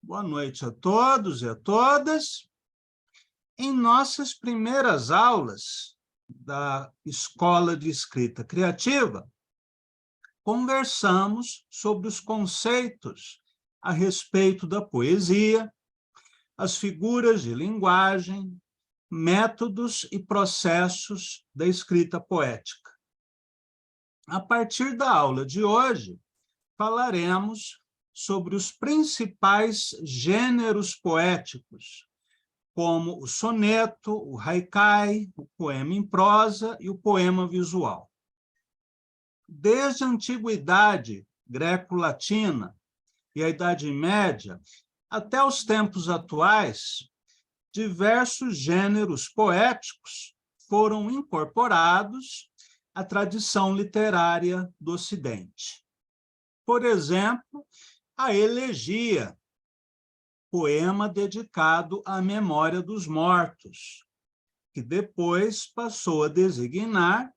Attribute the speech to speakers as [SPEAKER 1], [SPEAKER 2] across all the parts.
[SPEAKER 1] Boa noite a todos e a todas. Em nossas primeiras aulas da Escola de Escrita Criativa, conversamos sobre os conceitos a respeito da poesia, as figuras de linguagem, métodos e processos da escrita poética. A partir da aula de hoje, falaremos sobre os principais gêneros poéticos, como o soneto, o haikai, o poema em prosa e o poema visual. Desde a antiguidade greco-latina e a Idade Média, até os tempos atuais, diversos gêneros poéticos foram incorporados à tradição literária do Ocidente. Por exemplo, a elegia, poema dedicado à memória dos mortos, que depois passou a designar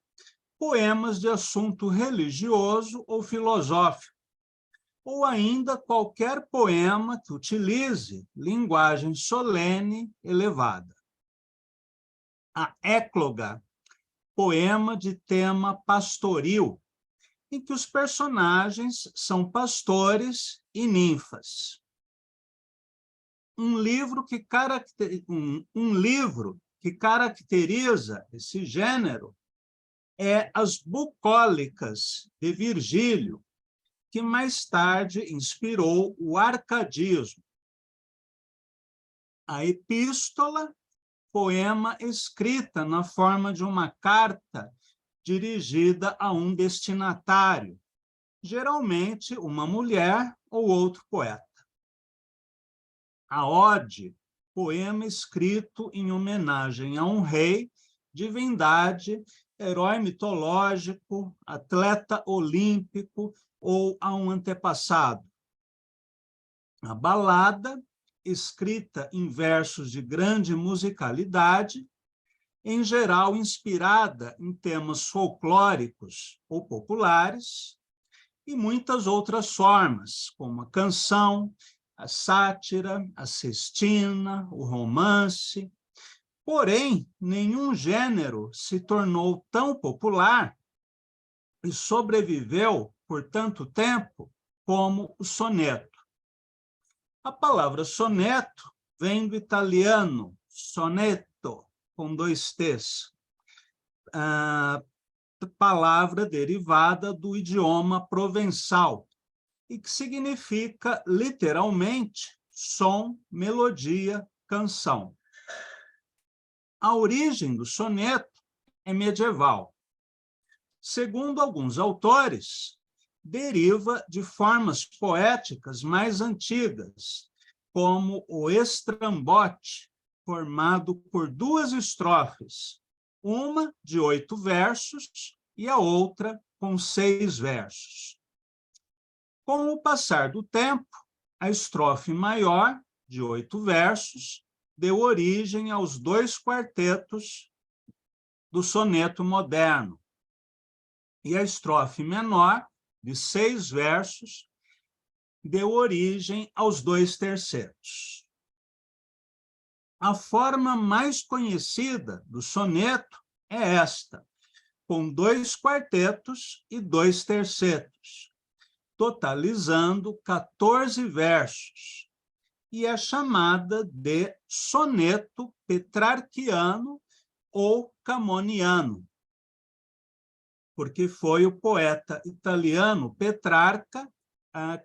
[SPEAKER 1] poemas de assunto religioso ou filosófico, ou ainda qualquer poema que utilize linguagem solene elevada. A écloga, poema de tema pastoril, em que os personagens são pastores e ninfas. Um livro que caracteriza esse gênero é As Bucólicas, de Virgílio, que mais tarde inspirou o arcadismo. A epístola, poema escrita na forma de uma carta dirigida a um destinatário, geralmente uma mulher ou outro poeta. A ode, poema escrito em homenagem a um rei, divindade, herói mitológico, atleta olímpico ou a um antepassado. A balada, escrita em versos de grande musicalidade, em geral inspirada em temas folclóricos ou populares, e muitas outras formas, como a canção, a sátira, a cestina, o romance. Porém, nenhum gênero se tornou tão popular e sobreviveu por tanto tempo como o soneto. A palavra soneto vem do italiano sonetto, com 2 T's, palavra derivada do idioma provençal, e que significa, literalmente, som, melodia, canção. A origem do soneto é medieval. Segundo alguns autores, deriva de formas poéticas mais antigas, como o estrambote, formado por 2 estrofes, uma de 8 versos e a outra com 6 versos. Com o passar do tempo, a estrofe maior, de 8 versos, deu origem aos 2 quartetos do soneto moderno, e a estrofe menor, de 6 versos, deu origem aos 2 tercetos. A forma mais conhecida do soneto é esta, com 2 quartetos e 2 tercetos, totalizando 14 versos, e é chamada de soneto petrarquiano ou camoniano, porque foi o poeta italiano Petrarca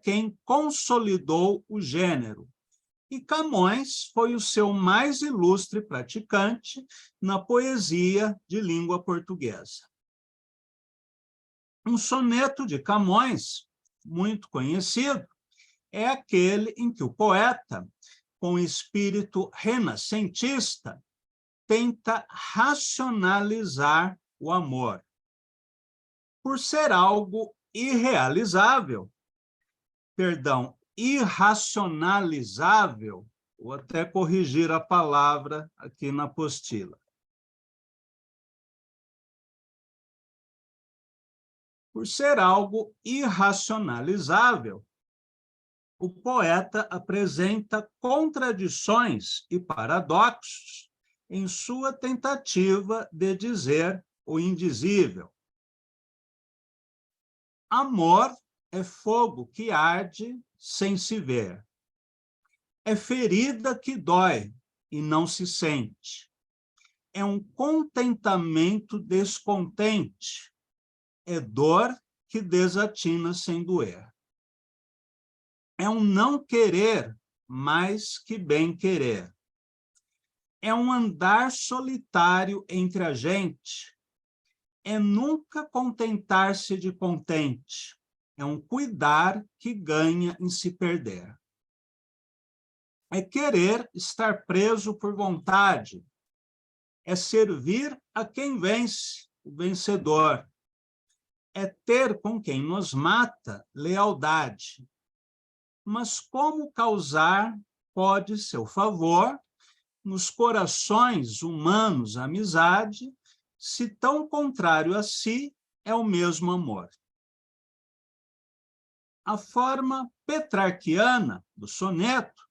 [SPEAKER 1] quem consolidou o gênero, e Camões foi o seu mais ilustre praticante na poesia de língua portuguesa. Um soneto de Camões, muito conhecido, é aquele em que o poeta, com espírito renascentista, tenta racionalizar o amor. Por ser algo irracionalizável, vou até corrigir a palavra aqui na apostila. Por ser algo irracionalizável, o poeta apresenta contradições e paradoxos em sua tentativa de dizer o indizível. Amor é fogo que arde sem se ver. É ferida que dói e não se sente. É um contentamento descontente. É dor que desatina sem doer. É um não querer mais que bem querer. É um andar solitário entre a gente. É nunca contentar-se de contente. É um cuidar que ganha em se perder. É querer estar preso por vontade. É servir a quem vence, o vencedor. É ter com quem nos mata lealdade. Mas como causar pode seu favor nos corações humanos amizade, se tão contrário a si é o mesmo amor? A forma petrarquiana do soneto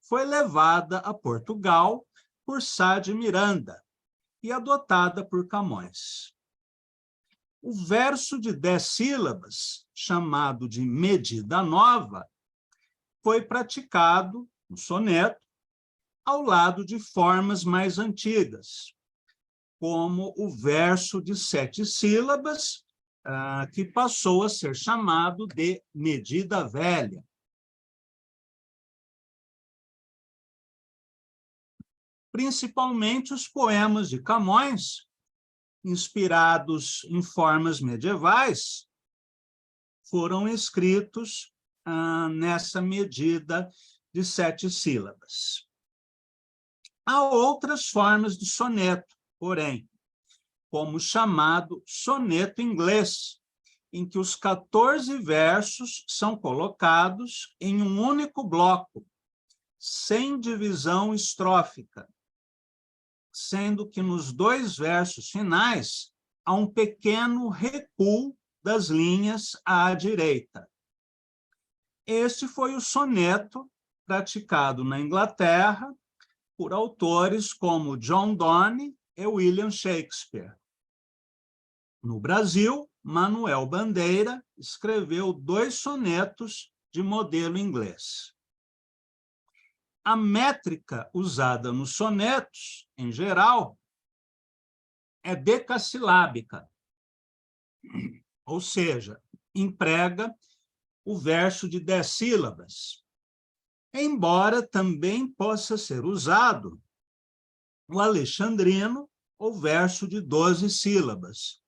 [SPEAKER 1] foi levada a Portugal por Sá de Miranda e adotada por Camões. O verso de 10 sílabas, chamado de medida nova, foi praticado no soneto ao lado de formas mais antigas, como o verso de 7 sílabas, que passou a ser chamado de medida velha. Principalmente os poemas de Camões, inspirados em formas medievais, foram escritos nessa medida de 7 sílabas. Há outras formas de soneto, porém, como o chamado soneto inglês, em que os 14 versos são colocados em um único bloco, sem divisão estrófica, sendo que nos 2 versos finais há um pequeno recuo das linhas à direita. Este foi o soneto praticado na Inglaterra por autores como John Donne e William Shakespeare. No Brasil, Manuel Bandeira escreveu 2 sonetos de modelo inglês. A métrica usada nos sonetos, em geral, é decassilábica, ou seja, emprega o verso de 10 sílabas, embora também possa ser usado o alexandrino, ou verso de 12 sílabas.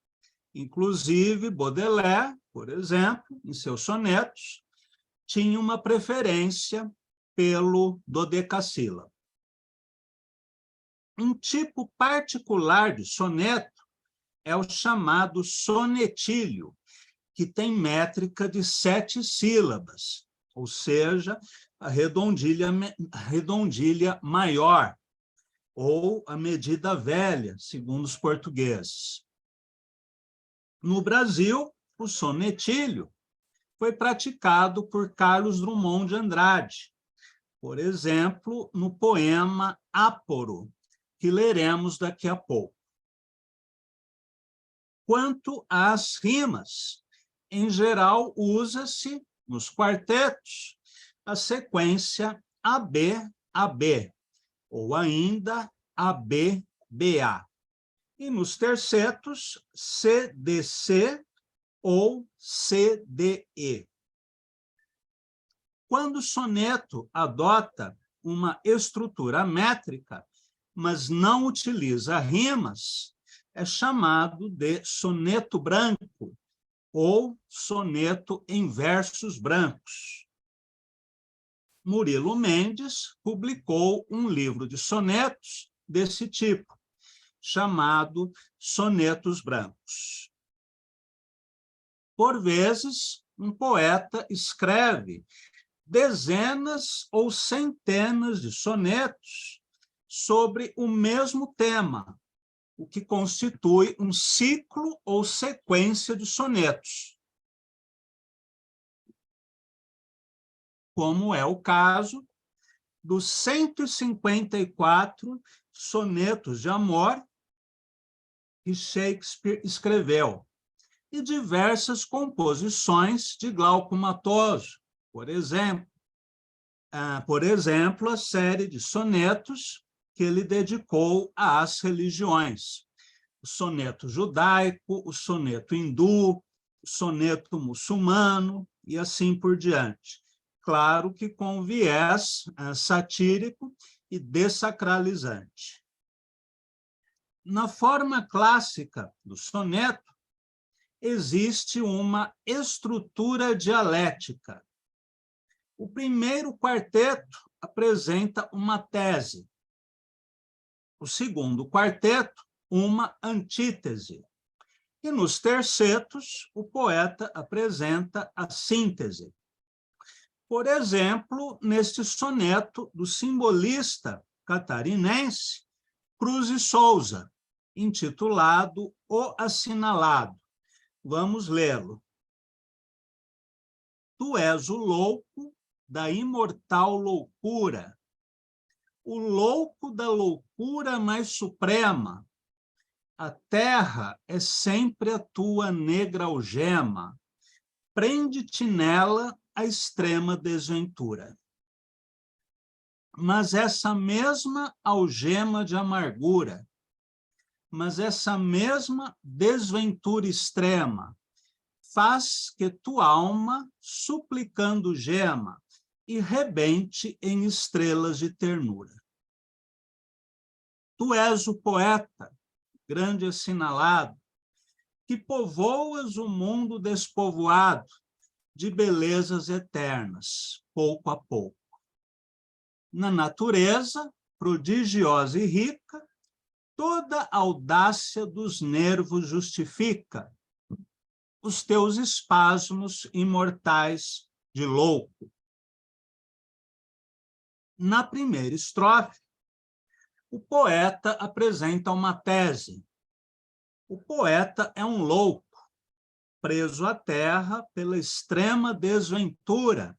[SPEAKER 1] Inclusive, Baudelaire, por exemplo, em seus sonetos, tinha uma preferência pelo dodecassílabo. Um tipo particular de soneto é o chamado sonetílio, que tem métrica de 7 sílabas, ou seja, a redondilha maior, ou a medida velha, segundo os portugueses. No Brasil, o sonetílio foi praticado por Carlos Drummond de Andrade, por exemplo, no poema Áporo, que leremos daqui a pouco. Quanto às rimas, em geral, usa-se, nos quartetos, a sequência AB-AB, ou ainda AB-BA. E nos tercetos, CDC ou CDE. Quando o soneto adota uma estrutura métrica, mas não utiliza rimas, é chamado de soneto branco ou soneto em versos brancos. Murilo Mendes publicou um livro de sonetos desse tipo, chamado Sonetos Brancos. Por vezes, um poeta escreve dezenas ou centenas de sonetos sobre o mesmo tema, o que constitui um ciclo ou sequência de sonetos. como é o caso dos 154 sonetos de amor que Shakespeare escreveu, e diversas composições de Glauco Matoso, por exemplo, a série de sonetos que ele dedicou às religiões. O soneto judaico, o soneto hindu, o soneto muçulmano e assim por diante. Claro que com viés satírico e dessacralizante. Na forma clássica do soneto, existe uma estrutura dialética. O primeiro quarteto apresenta uma tese. O segundo quarteto, uma antítese. E nos tercetos, o poeta apresenta a síntese. Por exemplo, neste soneto do simbolista catarinense Cruz e Souza, intitulado O Assinalado. Vamos lê-lo. Tu és o louco da imortal loucura, o louco da loucura mais suprema. A terra é sempre a tua negra algema, prende-te nela a extrema desventura. Mas essa mesma algema de amargura, mas essa mesma desventura extrema, faz que tua alma, suplicando gema, e rebente em estrelas de ternura. Tu és o poeta, grande assinalado, que povoas o mundo despovoado de belezas eternas, pouco a pouco. Na natureza, prodigiosa e rica, toda a audácia dos nervos justifica os teus espasmos imortais de louco. Na primeira estrofe, o poeta apresenta uma tese. O poeta é um louco, preso à terra pela extrema desventura,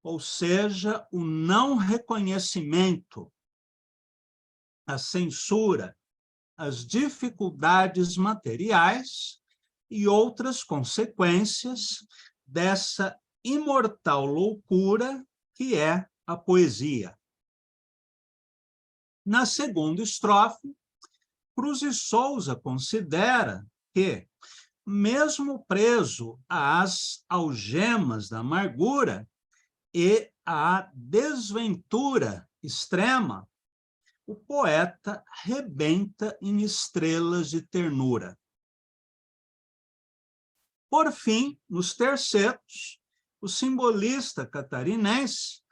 [SPEAKER 1] ou seja, o não reconhecimento, a censura, as dificuldades materiais e outras consequências dessa imortal loucura que é a poesia. Na segunda estrofe, Cruz e Souza considera que, mesmo preso às algemas da amargura e à desventura extrema, o poeta rebenta em estrelas de ternura. Por fim, nos tercetos, o simbolista catarinense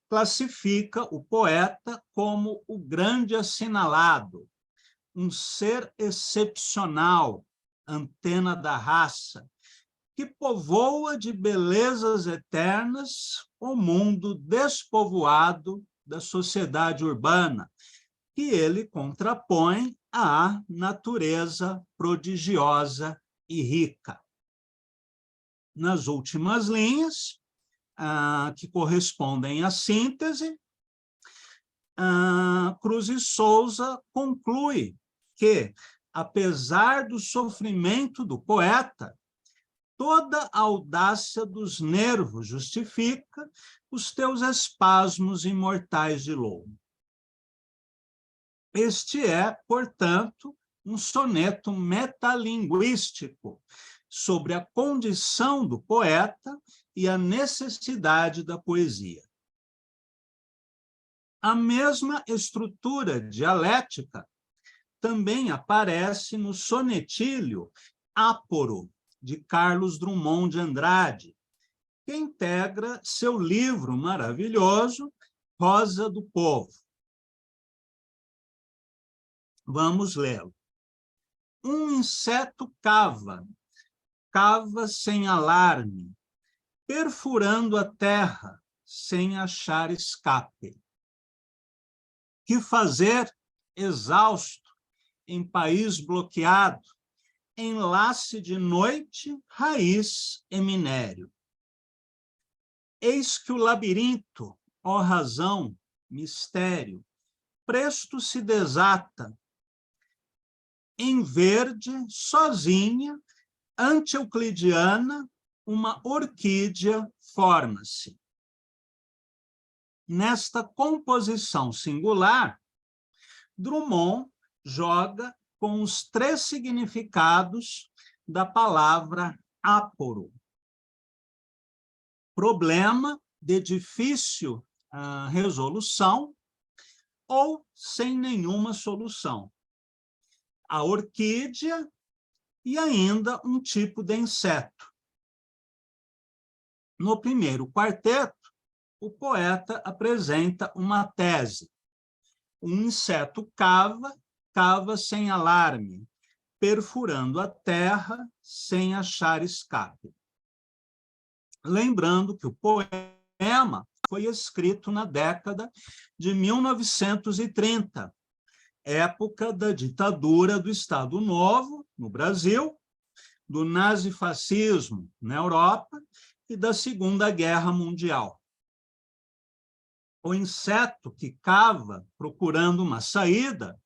[SPEAKER 1] classifica o poeta como o grande assinalado, um ser excepcional, antena da raça, que povoa de belezas eternas o mundo despovoado da sociedade urbana, que ele contrapõe à natureza prodigiosa e rica. Nas últimas linhas, que correspondem à síntese, Cruz e Souza conclui que, apesar do sofrimento do poeta, toda a audácia dos nervos justifica os teus espasmos imortais de louco. Este é, portanto, um soneto metalinguístico sobre a condição do poeta e a necessidade da poesia. A mesma estrutura dialética também aparece no sonetílio Áporo, de Carlos Drummond de Andrade, que integra seu livro maravilhoso, Rosa do Povo. Vamos lê-lo. Um inseto cava sem alarme, perfurando a terra sem achar escape. Que fazer, exausto, em país bloqueado, enlace de noite, raiz e minério. Eis que o labirinto, ó razão, mistério, presto se desata, em verde, sozinha, ante-euclidiana, uma orquídea forma-se. Nesta composição singular, Drummond joga com os 3 significados da palavra áporo. Problema de difícil resolução ou sem nenhuma solução. A orquídea e ainda um tipo de inseto. No primeiro quarteto, o poeta apresenta uma tese. Um inseto cava sem alarme, perfurando a terra sem achar escape. Lembrando que o poema foi escrito na década de 1930, época da ditadura do Estado Novo, no Brasil, do nazifascismo na Europa e da Segunda Guerra Mundial. O inseto que cava procurando uma saída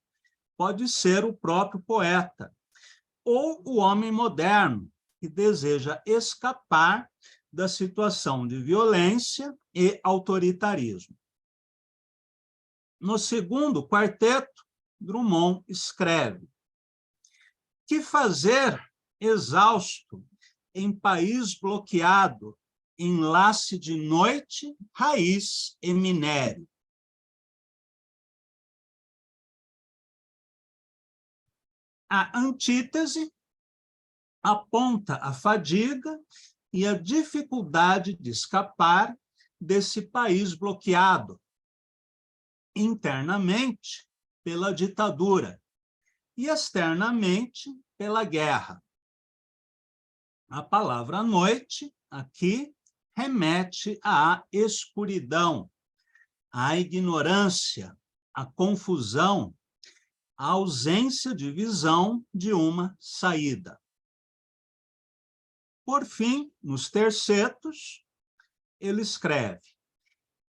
[SPEAKER 1] pode ser o próprio poeta ou o homem moderno que deseja escapar da situação de violência e autoritarismo. No segundo quarteto, Drummond escreve: que fazer exausto em país bloqueado, enlace de noite, raiz e minério. A antítese aponta a fadiga e a dificuldade de escapar desse país bloqueado internamente pela ditadura e externamente pela guerra. A palavra noite aqui remete à escuridão, à ignorância, à confusão, à ausência de visão de uma saída. Por fim, nos tercetos, ele escreve: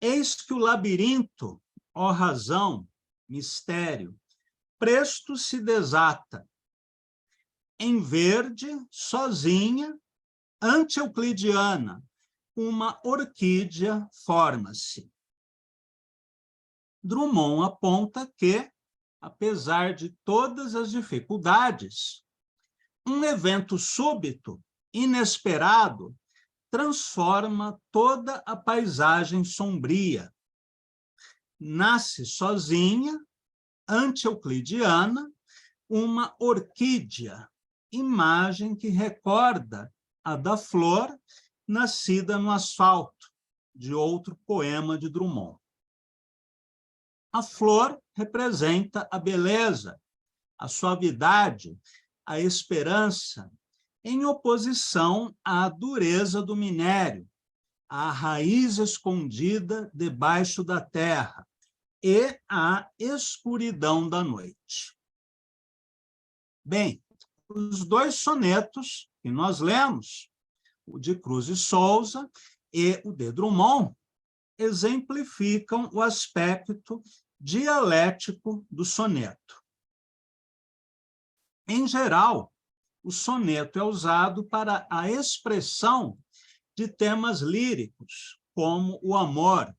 [SPEAKER 1] eis que o labirinto, ó razão, mistério, presto se desata, em verde, sozinha, ante-euclidiana, uma orquídea forma-se. Drummond aponta que, apesar de todas as dificuldades, um evento súbito, inesperado, transforma toda a paisagem sombria. Nasce sozinha, ante-euclidiana, uma orquídea, imagem que recorda a da flor nascida no asfalto, de outro poema de Drummond. A flor representa a beleza, a suavidade, a esperança, em oposição à dureza do minério, à raiz escondida debaixo da terra e à escuridão da noite. Bem, os 2 sonetos que nós lemos, o de Cruz e Souza e o de Drummond, exemplificam o aspecto dialético do soneto. Em geral, o soneto é usado para a expressão de temas líricos, como o amor,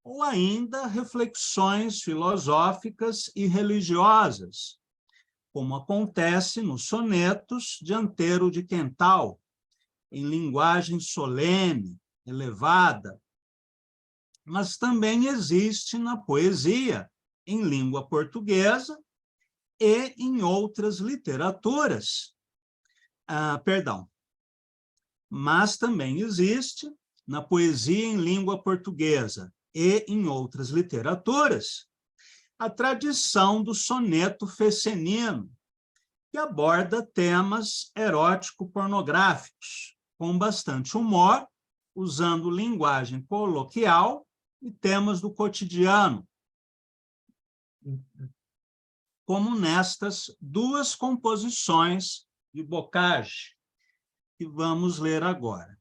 [SPEAKER 1] ou ainda reflexões filosóficas e religiosas, como acontece nos sonetos de Antero de Quental, em linguagem solene, elevada, mas também existe na poesia, em língua portuguesa e em outras literaturas. Mas também existe na poesia em língua portuguesa e em outras literaturas a tradição do soneto fecenino, que aborda temas erótico-pornográficos, com bastante humor, usando linguagem coloquial e temas do cotidiano, como nestas 2 composições de Bocage, que vamos ler agora.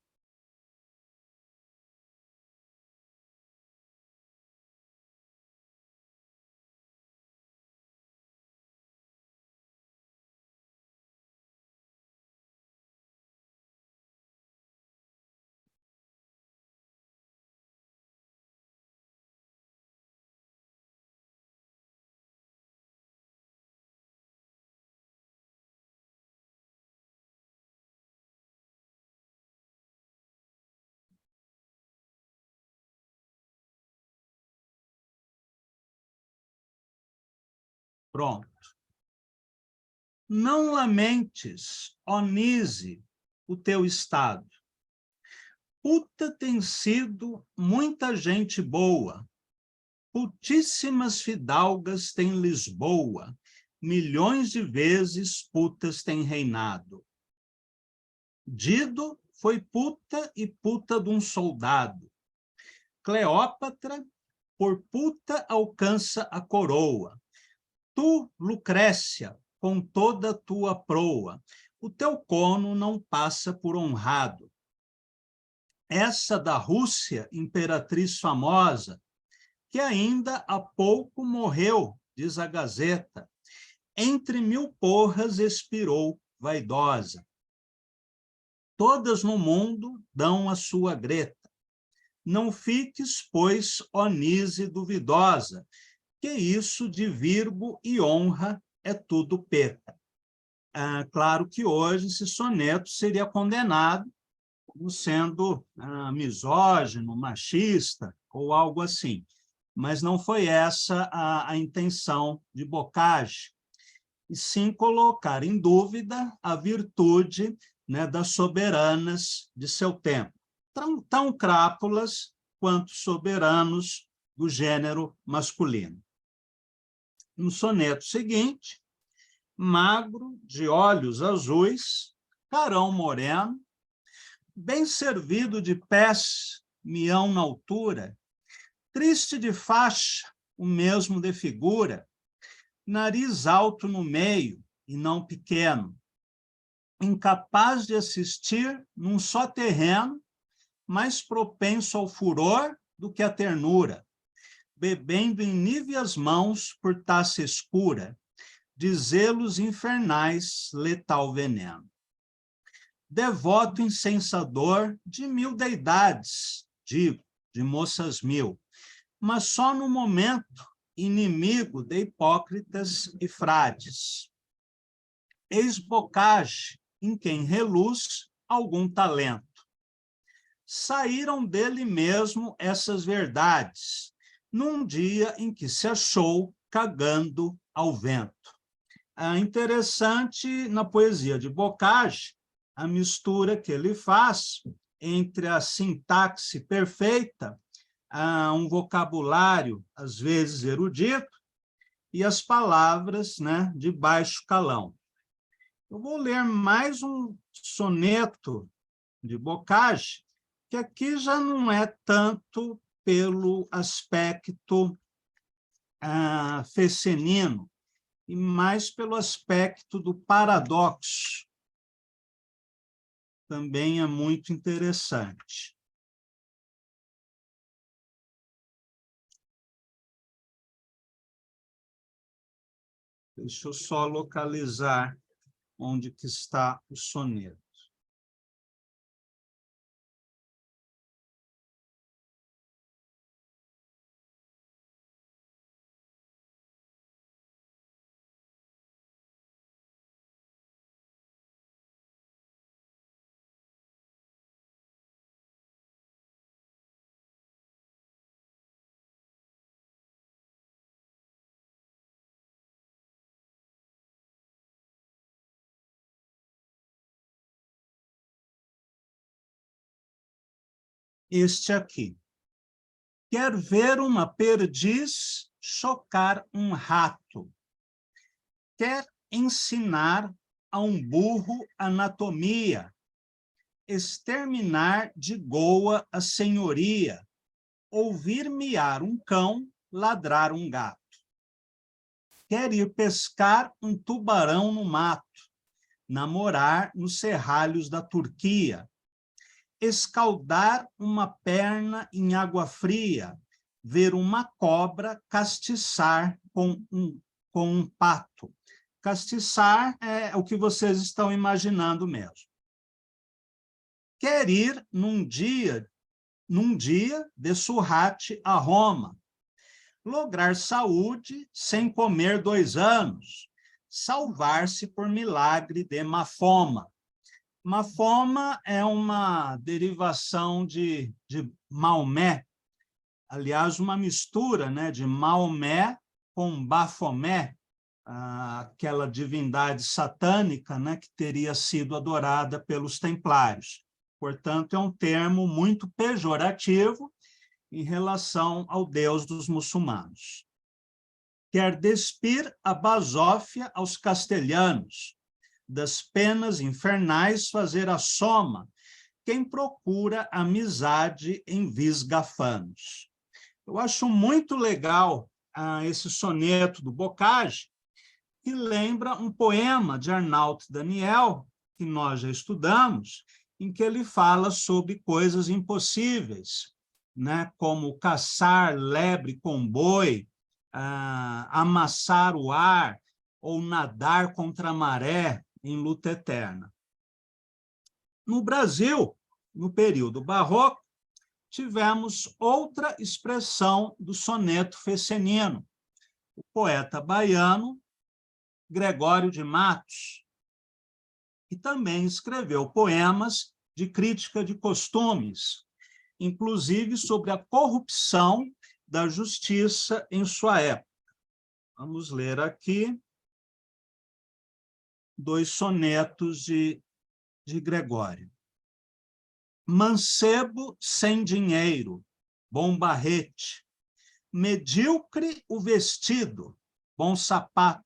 [SPEAKER 1] Pronto. Não lamentes, ó Nise, o teu estado. Puta tem sido muita gente boa, putíssimas fidalgas tem Lisboa, milhões de vezes putas tem reinado. Dido foi puta e puta de um soldado. Cleópatra, por puta, alcança a coroa. Tu, Lucrécia, com toda a tua proa, o teu cono não passa por honrado. Essa da Rússia, imperatriz famosa, que ainda há pouco morreu, diz a Gazeta, entre 1000 porras expirou, vaidosa. Todas no mundo dão a sua Greta. Não fiques, pois, ó Nise duvidosa, que isso de virgo e honra é tudo peta. Claro que hoje esse soneto seria condenado como sendo misógino, machista ou algo assim, mas não foi essa a intenção de Bocage, e sim colocar em dúvida a virtude, né, das soberanas de seu tempo, tão crápulas quanto soberanos do gênero masculino. No soneto seguinte, magro, de olhos azuis, carão moreno, bem servido de pés, mião na altura, triste de faixa, o mesmo de figura, nariz alto no meio e não pequeno, incapaz de assistir num só terreno, mais propenso ao furor do que à ternura, bebendo em níveas mãos por taça escura, de zelos infernais, letal veneno. Devoto incensador de 1000 deidades, digo, de moças 1000, mas só no momento inimigo de hipócritas e frades. Eis Bocage, em quem reluz algum talento. Saíram dele mesmo essas verdades, num dia em que se achou cagando ao vento. Interessante na poesia de Bocage a mistura que ele faz entre a sintaxe perfeita, um vocabulário, às vezes erudito, e as palavras, né, de baixo calão. Eu vou ler mais um soneto de Bocage, que aqui já não é tanto pelo aspecto fecenino, e mais pelo aspecto do paradoxo. Também é muito interessante. Deixa eu só localizar onde que está o soneto. Este aqui. Quer ver uma perdiz chocar um rato. Quer ensinar a um burro anatomia, exterminar de goa a senhoria, ouvir miar um cão, ladrar um gato. Quer ir pescar um tubarão no mato, namorar nos serralhos da Turquia, escaldar uma perna em água fria, ver uma cobra castiçar com um pato. Castiçar é o que vocês estão imaginando mesmo. Quer ir num dia de surrate a Roma, lograr saúde sem comer 2 anos, salvar-se por milagre de Mafoma. Mafoma é uma derivação de Maomé, aliás, uma mistura, né, de Maomé com Bafomé, aquela divindade satânica, né, que teria sido adorada pelos templários. Portanto, é um termo muito pejorativo em relação ao Deus dos muçulmanos. Quer despir a basófia aos castelhanos, das penas infernais fazer a soma, quem procura amizade em vis gafanos. Eu acho muito legal esse soneto do Bocage, que lembra um poema de Arnaut Daniel, que nós já estudamos, em que ele fala sobre coisas impossíveis, né, como caçar lebre com boi, amassar o ar ou nadar contra a maré em luta eterna. No Brasil, no período barroco, tivemos outra expressão do soneto fecenino, o poeta baiano Gregório de Matos, que também escreveu poemas de crítica de costumes, inclusive sobre a corrupção da justiça em sua época. Vamos ler aqui 2 sonetos de Gregório. Mancebo sem dinheiro, bom barrete, medíocre o vestido, bom sapato,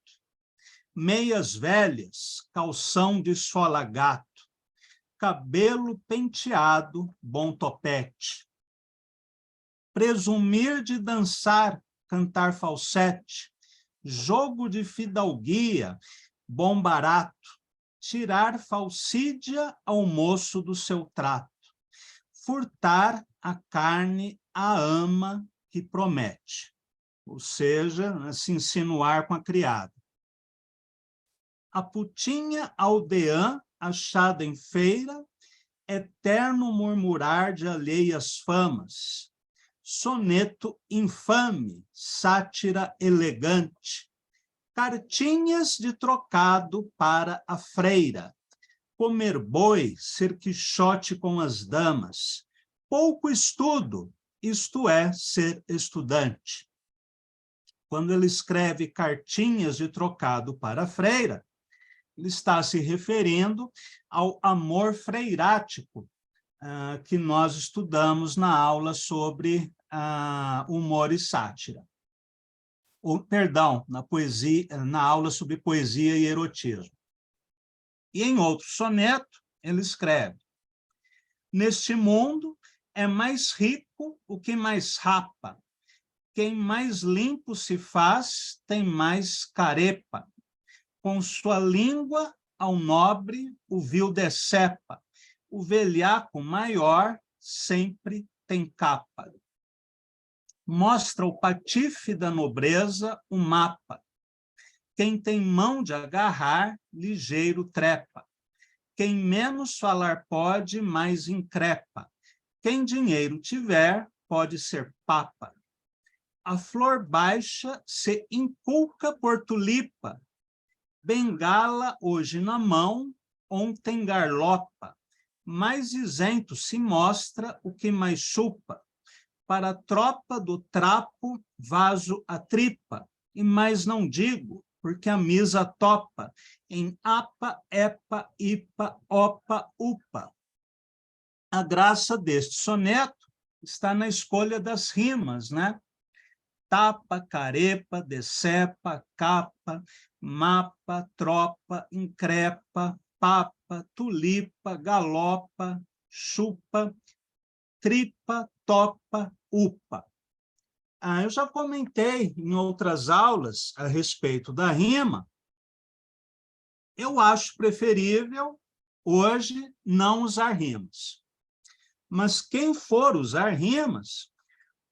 [SPEAKER 1] meias velhas, calção de sola gato, cabelo penteado, bom topete. Presumir de dançar, cantar falsete, jogo de fidalguia, bom barato, tirar falsídia ao moço do seu trato, furtar a carne à ama que promete, ou seja, se insinuar com a criada. A putinha aldeã, achada em feira, eterno murmurar de alheias famas, soneto infame, sátira elegante, cartinhas de trocado para a freira, comer boi, ser quixote com as damas, pouco estudo, isto é, ser estudante. Quando ele escreve cartinhas de trocado para a freira, ele está se referindo ao amor freirático que nós estudamos na aula sobre humor e sátira. Perdão, na aula sobre poesia e erotismo. E em outro soneto, ele escreve: neste mundo é mais rico o que mais rapa, quem mais limpo se faz tem mais carepa, com sua língua ao nobre o vil decepa, o velhaco maior sempre tem capa. Mostra o patife da nobreza o mapa, quem tem mão de agarrar, ligeiro trepa, quem menos falar pode, mais increpa, quem dinheiro tiver, pode ser papa. A flor baixa se inculca por tulipa, bengala hoje na mão, ontem garlopa, mais isento se mostra o que mais chupa, para a tropa do trapo vaso a tripa, e mais não digo, porque a misa topa, em apa, epa, ipa, opa, upa. A graça deste soneto está na escolha das rimas, né? Tapa, carepa, decepa, capa, mapa, tropa, increpa, papa, tulipa, galopa, chupa, tripa, topa, upa. Eu já comentei em outras aulas a respeito da rima. Eu acho preferível hoje não usar rimas. Mas quem for usar rimas,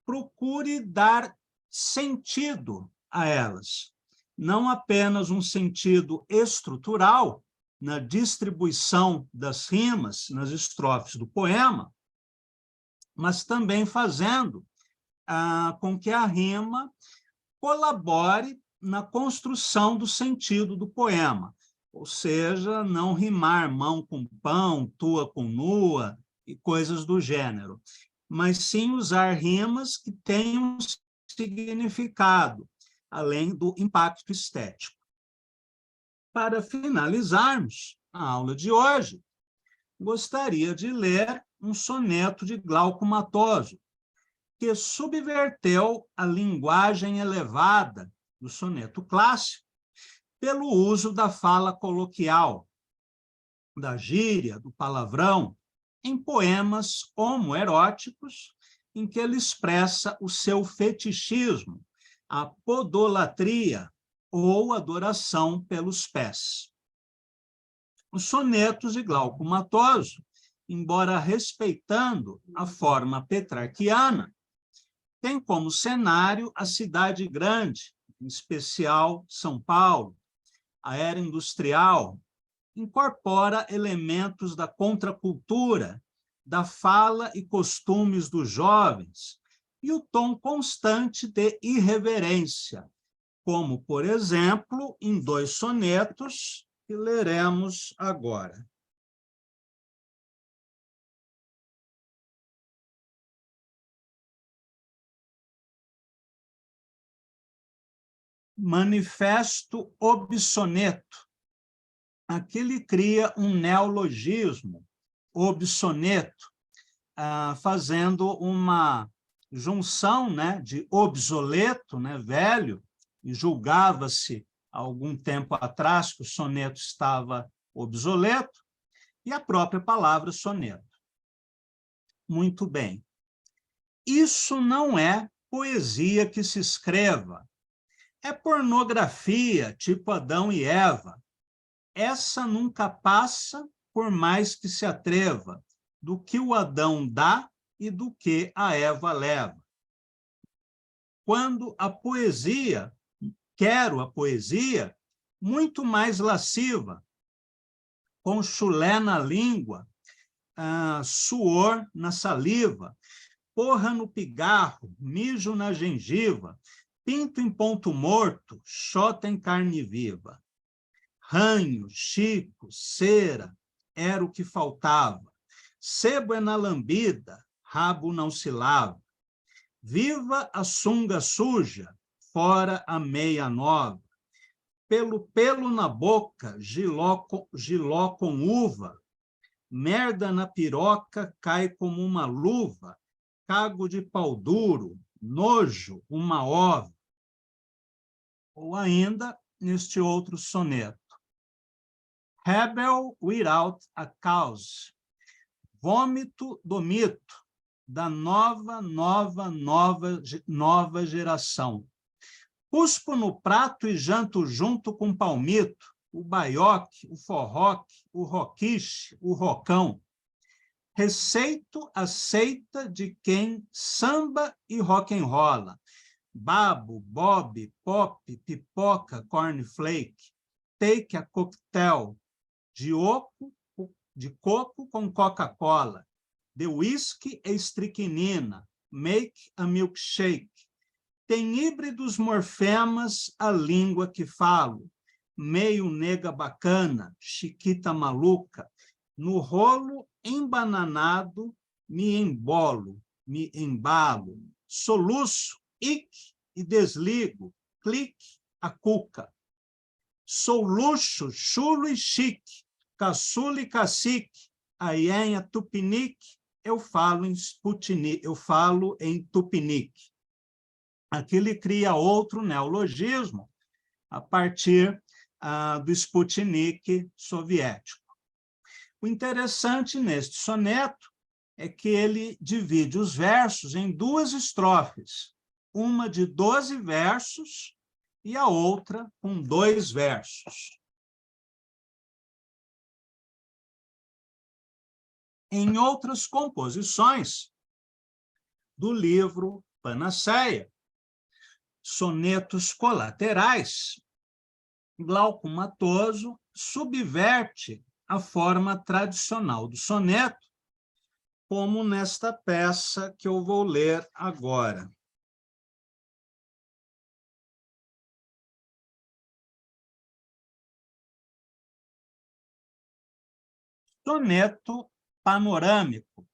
[SPEAKER 1] procure dar sentido a elas. Não apenas um sentido estrutural na distribuição das rimas nas estrofes do poema, mas também fazendo com que a rima colabore na construção do sentido do poema, ou seja, não rimar mão com pão, tua com nua e coisas do gênero, mas sim usar rimas que tenham significado, além do impacto estético. Para finalizarmos a aula de hoje, gostaria de ler um soneto de Glauco Matoso, que subverteu a linguagem elevada do soneto clássico pelo uso da fala coloquial, da gíria, do palavrão, em poemas homoeróticos, em que ele expressa o seu fetichismo, a podolatria ou adoração pelos pés. Os sonetos de Glauco Matoso, embora respeitando a forma petrarquiana, têm como cenário a cidade grande, em especial São Paulo, a era industrial, incorpora elementos da contracultura, da fala e costumes dos jovens, e o tom constante de irreverência, como, por exemplo, em 2 sonetos que leremos agora. Manifesto obsoneto. Aqui ele cria um neologismo, obsoneto, fazendo uma junção, né, de obsoleto, né, velho, e julgava-se algum tempo atrás que o soneto estava obsoleto, e a própria palavra soneto. Muito bem. Isso não é poesia que se escreva, é pornografia, tipo Adão e Eva. Essa nunca passa, por mais que se atreva, do que o Adão dá e do que a Eva leva. Quando a poesia, quero a poesia, muito mais lasciva, com chulé na língua, suor na saliva, porra no pigarro, mijo na gengiva, pinto em ponto morto, xota em carne viva. Ranho, chico, cera, era o que faltava. Sebo é na lambida, rabo não se lava. Viva a sunga suja, fora a meia nova. Pelo na boca, giló com uva. Merda na piroca, cai como uma luva. Cago de pau duro, nojo, uma ova. Ou ainda, neste outro soneto. Rebel without a cause. Vômito do mito, da nova geração. Cuspo no prato e janto junto com palmito, o baioque, o forroque, o roquiche, o rocão. Receito aceita de quem samba e rock'n'rolla. Babo, bob, pop, pipoca, cornflake. Take a cocktail de coco com Coca-Cola. De whisky e estricnina. Make a milkshake. Tem híbridos morfemas a língua que falo. Meio nega bacana, chiquita maluca. No rolo embananado, me embolo, me embalo. Soluço, ic e desligo. Clique, a cuca. Sou luxo, chulo e chique. Caçula e cacique. Aienha tupinique. Eu falo em tupinique. Aqui ele cria outro neologismo a partir do Sputnik soviético. O interessante neste soneto é que ele divide os versos em 2 estrofes, uma de 12 versos e a outra com 2 versos. Em outras composições do livro Panaceia, sonetos colaterais, Glauco Matoso subverte a forma tradicional do soneto, como nesta peça que eu vou ler agora. Soneto panorâmico.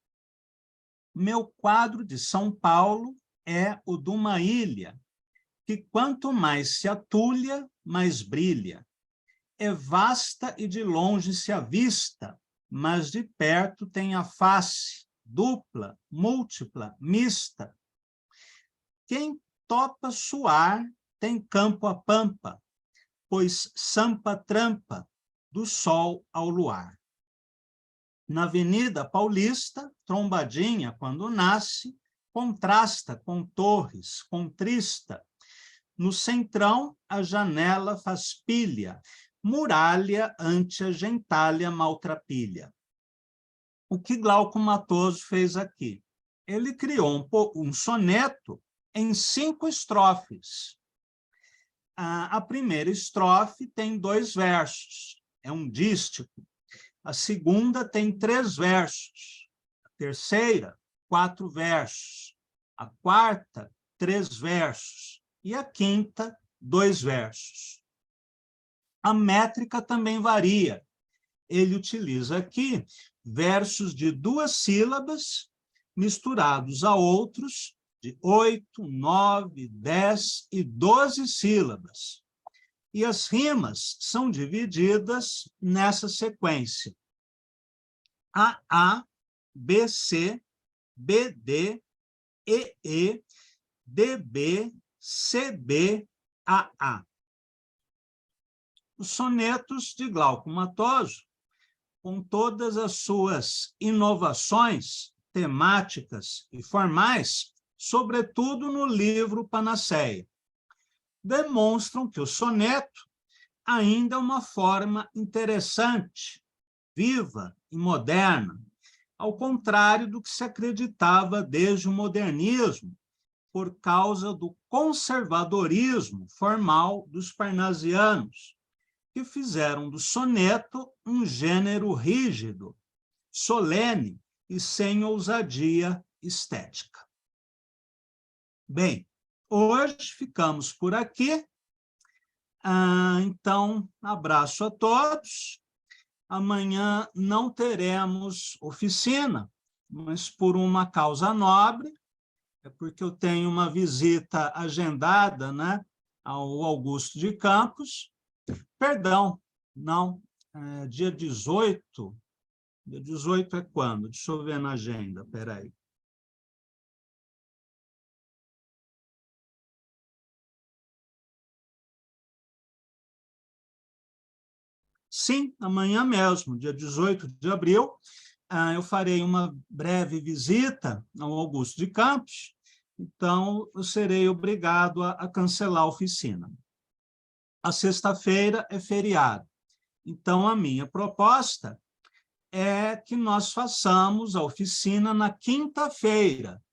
[SPEAKER 1] Meu quadro de São Paulo é o de uma ilha, que quanto mais se atulha, mais brilha. é vasta e de longe se avista, mas de perto tem a face, dupla, múltipla, mista. Quem topa suar tem campo a pampa, pois sampa trampa do sol ao luar. Na Avenida Paulista, trombadinha, quando nasce, contrasta com torres, contrista. No centrão, a janela faz pilha, muralha ante a gentalha maltrapilha. O que Glauco Matoso fez aqui? Ele criou um soneto em 5 estrofes. A primeira estrofe tem 2 versos, é um dístico. A segunda tem 3 versos. A terceira, 4 versos. A quarta, 3 versos. E a quinta, 2 versos. A métrica também varia. Ele utiliza aqui versos de 2 sílabas misturados a outros de 8, 9, 10 e 12 sílabas. E as rimas são divididas nessa sequência: AA, BC, BD, EE, DB, CB, AA. Os sonetos de Glauco Matoso, com todas as suas inovações temáticas e formais, sobretudo no livro Panaceia, demonstram que o soneto ainda é uma forma interessante, viva e moderna, ao contrário do que se acreditava desde o modernismo, por causa do conservadorismo formal dos parnasianos, que fizeram do soneto um gênero rígido, solene e sem ousadia estética. Bem, hoje ficamos por aqui. Então, abraço a todos. Amanhã não teremos oficina, mas por uma causa nobre, é porque eu tenho uma visita agendada, né, ao Augusto de Campos. Perdão, não, dia 18. Dia 18 é quando? Deixa eu ver na agenda, espera aí. Sim, amanhã mesmo, dia 18 de abril, eu farei uma breve visita ao Augusto de Campos, então eu serei obrigado a cancelar a oficina. A sexta-feira é feriado, então a minha proposta é que nós façamos a oficina na quinta-feira,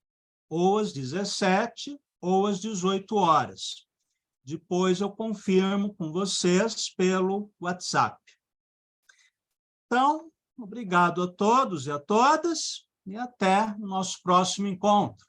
[SPEAKER 1] ou às 17 ou às 18 horas. Depois eu confirmo com vocês pelo WhatsApp. Então, obrigado a todos e a todas, e até o nosso próximo encontro.